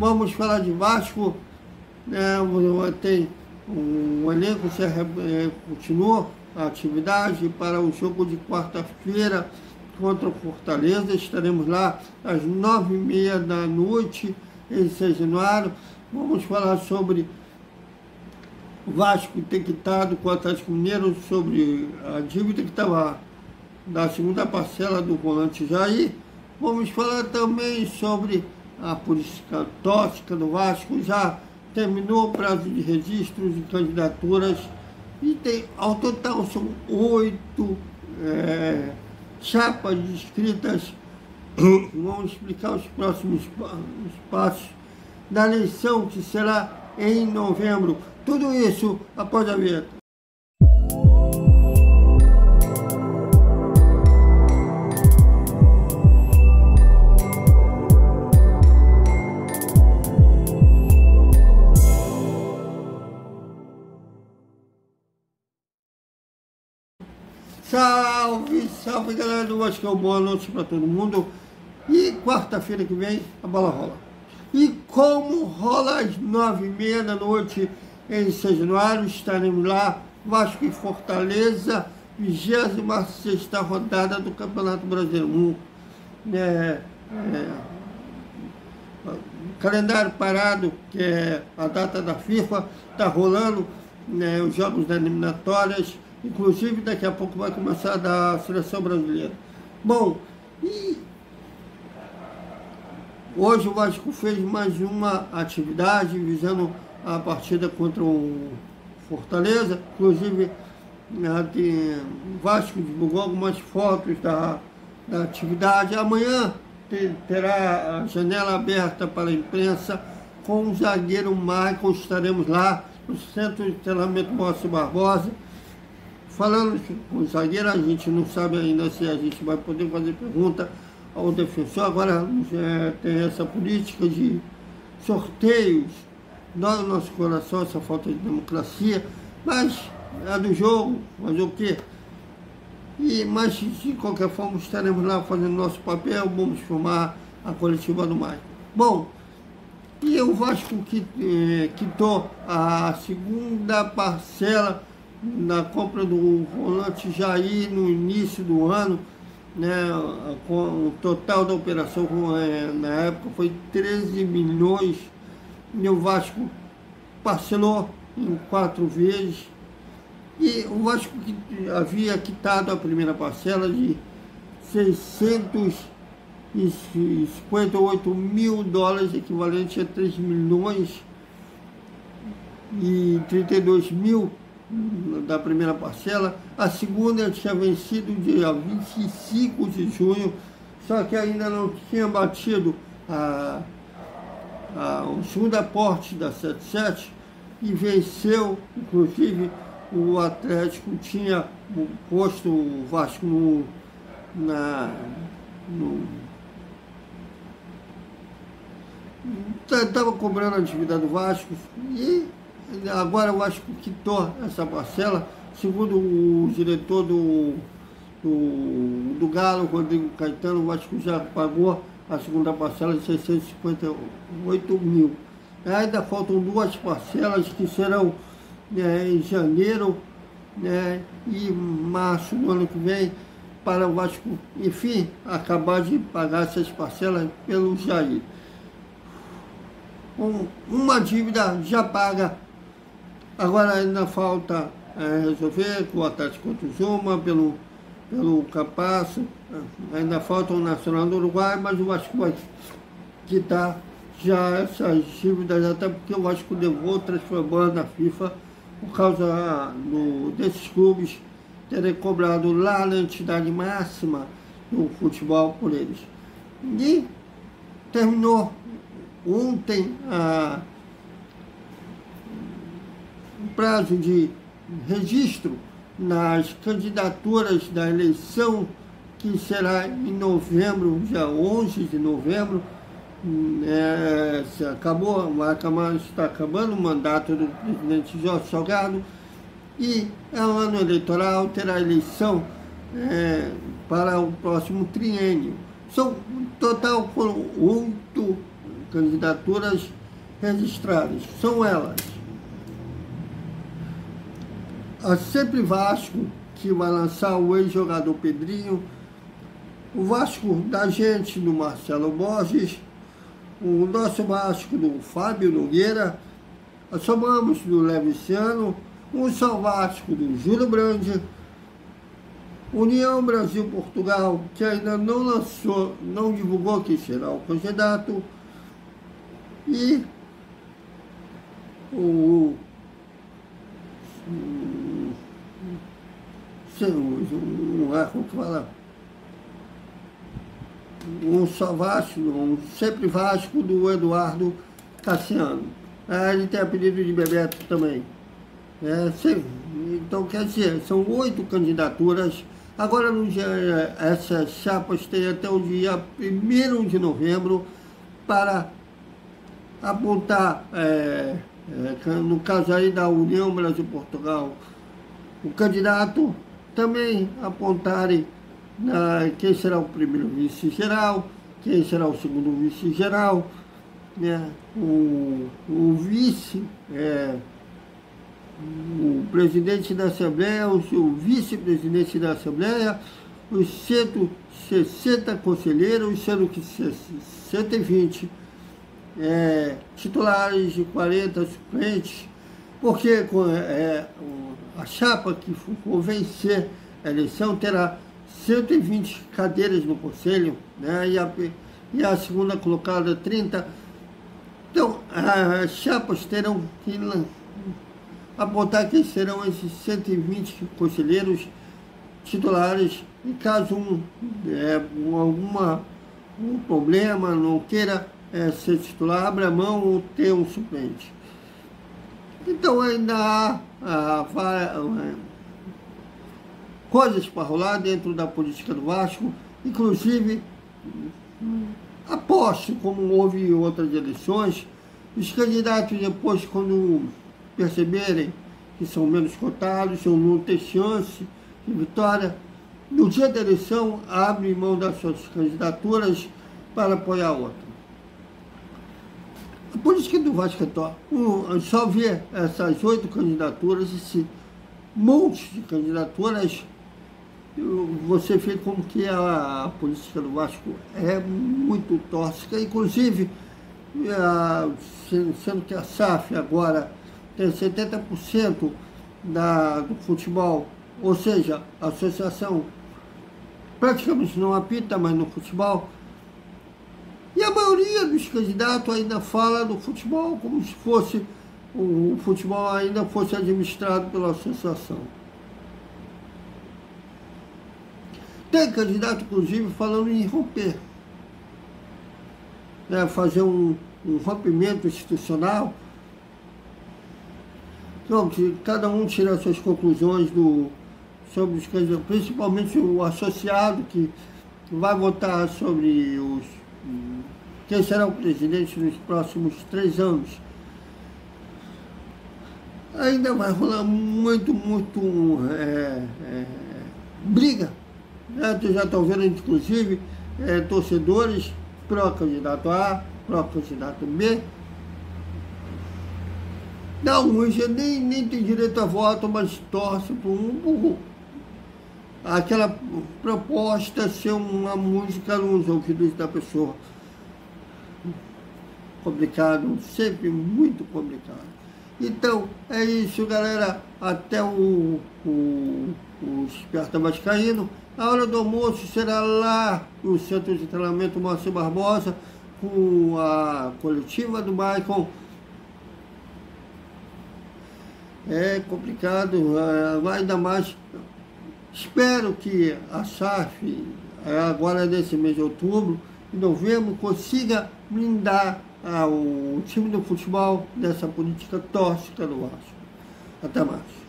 Vamos falar de Vasco, né? Tem um elenco que continua a atividade para o jogo de quarta-feira contra o Fortaleza. Estaremos lá às 9h30 da noite em São Januário. Vamos falar sobre o Vasco ter quitado com o Atlético Mineiro, sobre a dívida que estava da segunda parcela do volante Jair. Vamos falar também sobre a política tóxica do Vasco. Já terminou o prazo de registros de candidaturas e tem, ao total são 8 chapas inscritas. Vamos explicar os próximos passos da eleição, que será em novembro. Tudo isso após a vinheta. Salve, salve galera do Vasco, boa noite para todo mundo. E quarta-feira que vem a bola rola. E como rola às 9h30 da noite em São Januário, estaremos lá, Vasco e Fortaleza, 26ª rodada do Campeonato Brasileiro. Calendário parado, que é a data da FIFA, está rolando, né, os jogos das eliminatórias. Inclusive, daqui a pouco vai começar da seleção brasileira. Bom, e hoje o Vasco fez mais uma atividade visando a partida contra o Fortaleza. Inclusive, o Vasco divulgou algumas fotos da atividade. Amanhã terá a janela aberta para a imprensa com o zagueiro Michael. Estaremos lá no Centro de Treinamento Moacir Barbosa. Falando com o zagueiro, a gente não sabe ainda se a gente vai poder fazer pergunta ao defensor. Agora tem essa política de sorteios, dói no nosso coração essa falta de democracia, mas é do jogo, fazer o quê? Mas de qualquer forma estaremos lá fazendo nosso papel, vamos filmar a coletiva do Maicon. Bom, e o Vasco quitou a segunda parcela na compra do volante Jair no início do ano, né? O total da operação na época foi 13 milhões e o Vasco parcelou em 4 vezes. E o Vasco havia quitado a primeira parcela de $658 mil, equivalente a 3 milhões e 32 mil da primeira parcela. A segunda tinha vencido dia 25 de junho, só que ainda não tinha batido o segundo aporte da 77 e venceu. Inclusive o Atlético tinha posto o Vasco estava cobrando a dívida do Vasco, e agora o Vasco quitou essa parcela. Segundo o diretor do Galo, Rodrigo Caetano, o Vasco já pagou a segunda parcela de 658 mil. Ainda faltam 2 parcelas que serão em janeiro, e março do ano que vem, para o Vasco, enfim, acabar de pagar essas parcelas pelo Jair. Uma dívida já paga. Agora ainda falta resolver com o Atlético contra o Zuma, pelo Capasso. Ainda falta o Nacional do Uruguai, mas o Vasco vai quitar já essas dívidas, até porque o Vasco levou outras problemas na FIFA por causa desses clubes terem cobrado lá na entidade máxima do futebol por eles. E terminou ontem o prazo de registro nas candidaturas da eleição, que será em novembro, dia 11 de novembro. Está acabando o mandato do presidente Jorge Salgado, e é um ano eleitoral, terá eleição para o próximo triênio. No total foram 8 candidaturas registradas. São elas: a Sempre Vasco, que vai lançar o ex-jogador Pedrinho, o Vasco da gente, do Marcelo Borges, o nosso Vasco do Fábio Nogueira, a Somamos do Leviciano, o São Vasco do Júlio Brandi, União Brasil-Portugal, que ainda não lançou, não divulgou quem será o candidato, e um só Vasco, um Sempre Vasco do Eduardo Cassiano. Ele tem apelido de Bebeto também. Então, quer dizer, são 8 candidaturas. Agora, essas chapas têm até o dia 1º de novembro para apontar, no caso aí da União Brasil-Portugal, o candidato, também apontarem quem será o primeiro vice-geral, quem será o segundo vice-geral, né? O vice, o presidente da Assembleia, o vice-presidente da Assembleia, os 160 conselheiros, sendo que 120 titulares e 40 suplentes, porque a chapa que for vencer a eleição terá 120 cadeiras no Conselho, né? E a segunda colocada 30. Então, as chapas terão que apontar quem serão esses 120 conselheiros titulares, e caso um problema, não queira ser titular, abra mão ou ter um suplente. Então ainda há coisas para rolar dentro da política do Vasco, inclusive aposto, como houve em outras eleições, os candidatos depois, quando perceberem que são menos cotados, ou não ter chance de vitória, no dia da eleição abrem mão das suas candidaturas para apoiar outra. A política do Vasco só ver essas 8 candidaturas, esse monte de candidaturas, você vê como que a política do Vasco é muito tóxica, inclusive, sendo que a SAF agora tem 70% do futebol, ou seja, a associação praticamente não apita mais no futebol, e a maioria dos candidatos ainda fala do futebol como se fosse o futebol ainda fosse administrado pela associação. Tem candidato, inclusive, falando em romper, fazer um rompimento institucional. Então, que cada um tira suas conclusões sobre os candidatos, principalmente o associado que vai votar sobre quem será o presidente nos próximos 3 anos. Ainda vai rolar muito briga. Já estão vendo, inclusive, torcedores pró-candidato A, pró-candidato B. Não, já nem tem direito a voto, mas torce por aquela proposta ser uma música nos ouvidos da pessoa. Complicado, sempre muito complicado. Então, é isso, galera. Até o Esperta Vascaíno. A hora do almoço será lá no Centro de Treinamento Márcio Barbosa, com a coletiva do Maicon. É complicado, ainda mais. Espero que a SAF, agora nesse mês de outubro e novembro, consiga blindar o time do futebol dessa política tóxica do Vasco. Até mais.